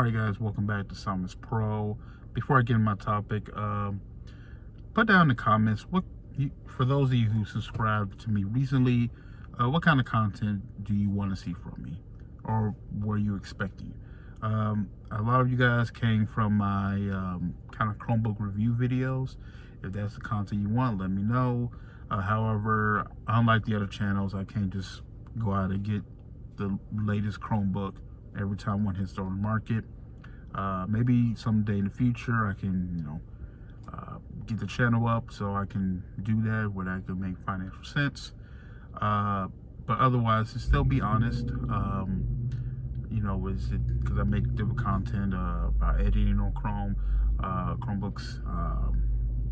Alright guys, welcome back to Samus Pro. Before I get into my topic, put down in the comments for those of you who subscribed to me recently, what kind of content do you want to see from me, or were you expecting? A lot of you guys came from my kind of Chromebook review videos. If that's the content you want, let me know. However, unlike the other channels, I can't just go out and get the latest Chromebook every time one hits the market. Maybe someday in the future I can, get the channel up so I can do that where that can make financial sense. But otherwise, to still be honest, is it because I make different content about editing on Chromebooks,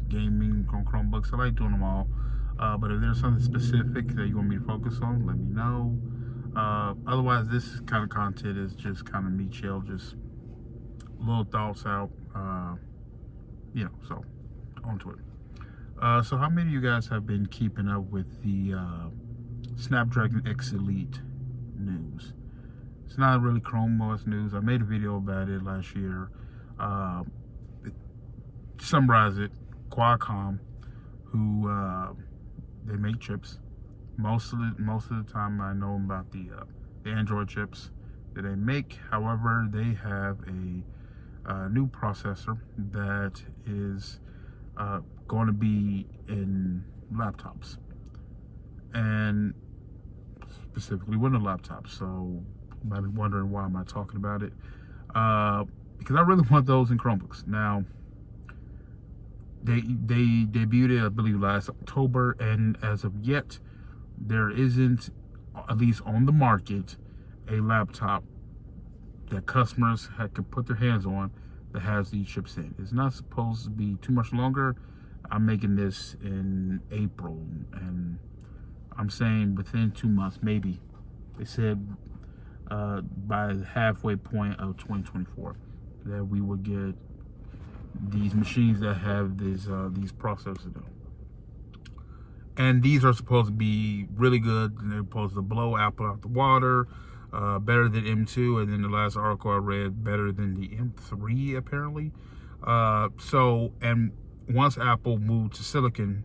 gaming on Chromebooks. I like doing them all. But if there's something specific that you want me to focus on, let me know. Otherwise, this kind of content is just kind of me chill, just little thoughts out, so onto it. So how many of you guys have been keeping up with the Snapdragon X Elite news? It's not really Chromebooks news. I made a video about it last year. To summarize it, Qualcomm, who they make chips. Most of the time, I know about the Android chips that they make. However, they have a new processor that is going to be in laptops, and specifically Windows laptops. So you might be wondering, why am I talking about it? Because I really want those in Chromebooks. Now, they debuted it, I believe, last October, and as of yet, there isn't, at least on the market, a laptop that customers could put their hands on that has these chips in. It's not supposed to be too much longer. I'm making this in April, and I'm saying within 2 months, maybe. They said by the halfway point of 2024 that we would get these machines that have these processors in them. And these are supposed to be really good. They're supposed to blow Apple out the water, better than M2, and then the last article I read, better than the M3 apparently. And once Apple moved to silicon,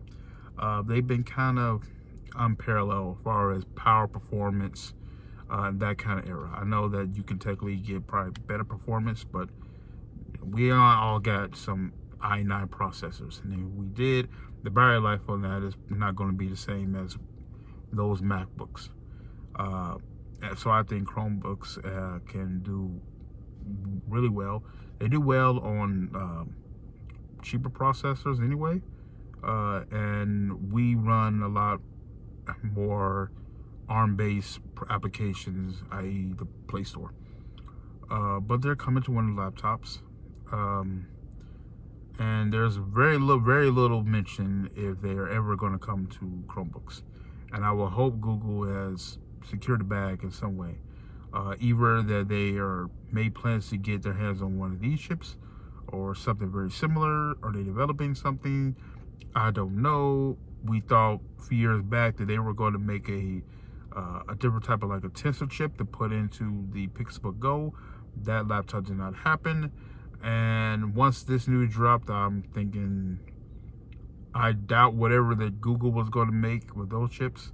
they've been kind of unparalleled as far as power performance, that kind of era. I know that you can technically get probably better performance, but we all got some i9 processors, and if we did, the battery life on that is not going to be the same as those MacBooks. So I think Chromebooks can do really well. They do well on cheaper processors anyway, and we run a lot more ARM-based applications, i.e. the Play Store. But they're coming to one of the laptops. And there's very little mention if they are ever going to come to Chromebooks. And I will hope Google has secured the bag in some way. Either that they are made plans to get their hands on one of these chips, or something very similar. Are they developing something? I don't know. We thought a few years back that they were going to make a different type of, like a Tensor chip to put into the Pixelbook Go. That laptop did not happen. And once this news dropped, I'm thinking, I doubt whatever that Google was going to make with those chips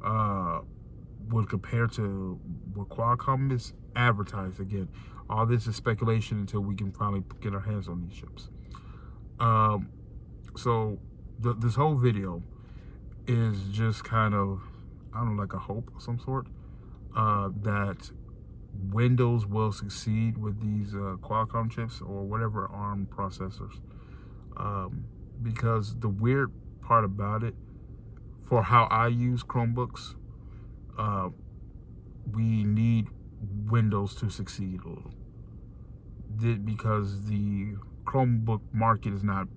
would compare to what Qualcomm is advertised. Again, all this is speculation until we can finally get our hands on these chips. So this whole video is just kind of, I don't know, like a hope of some sort that Windows will succeed with these Qualcomm chips or whatever ARM processors, because the weird part about it, for how I use Chromebooks, we need Windows to succeed a little, because the Chromebook market is not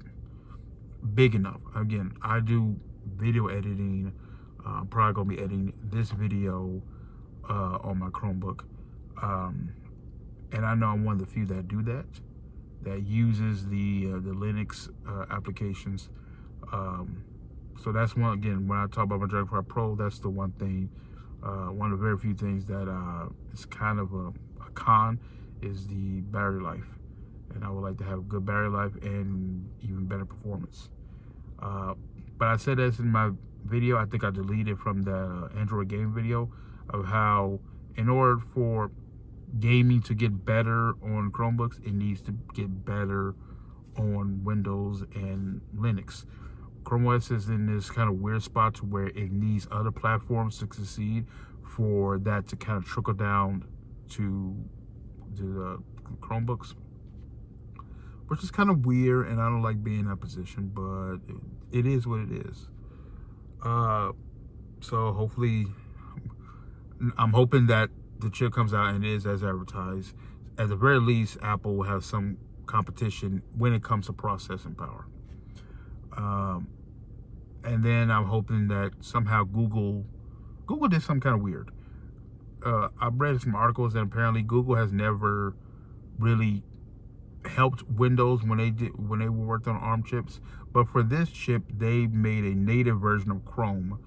big enough. Again, I do video editing. I'm probably gonna be editing this video on my Chromebook. And I know I'm one of the few that do that uses the Linux applications. So that's one, again, when I talk about my Dragon 5 Pro, that's the one thing, one of the very few things that is kind of a con, is the battery life, and I would like to have good battery life and even better performance. But I said this in my video, I think I deleted from the Android game video, of how in order for gaming to get better on Chromebooks, it needs to get better on Windows and Linux. Chrome OS is in this kind of weird spot to where it needs other platforms to succeed for that to kind of trickle down to the Chromebooks, which is kind of weird, and I don't like being in that position, but it is what it is. So hopefully, I'm hoping that the chip comes out and it is as advertised. At the very least, Apple will have some competition when it comes to processing power. And then I'm hoping that somehow Google did something kind of weird. I've read some articles that apparently Google has never really helped Windows when they worked on ARM chips, but for this chip they made a native version of Chrome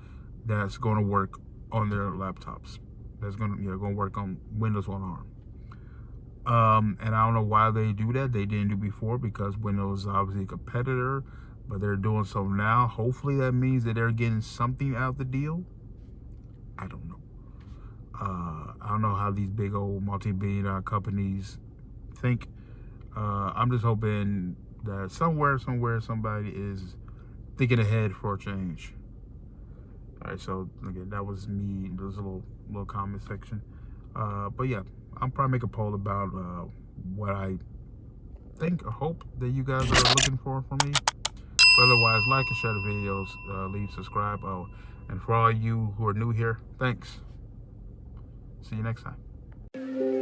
that's going to work on their laptops. That's going to work on Windows on ARM. And I don't know why they do that. They didn't do before because Windows is obviously a competitor, but they're doing so now. Hopefully that means that they're getting something out of the deal. I don't know. I don't know how these big old multi-billion-dollar companies think. I'm just hoping that somewhere somebody is thinking ahead for a change. All right, so again, that was me. There's a little comment section. But yeah, I'll probably make a poll about what I think or hope that you guys are looking for me. But otherwise, like and share the videos, leave, subscribe. Oh, and for all you who are new here, thanks. See you next time.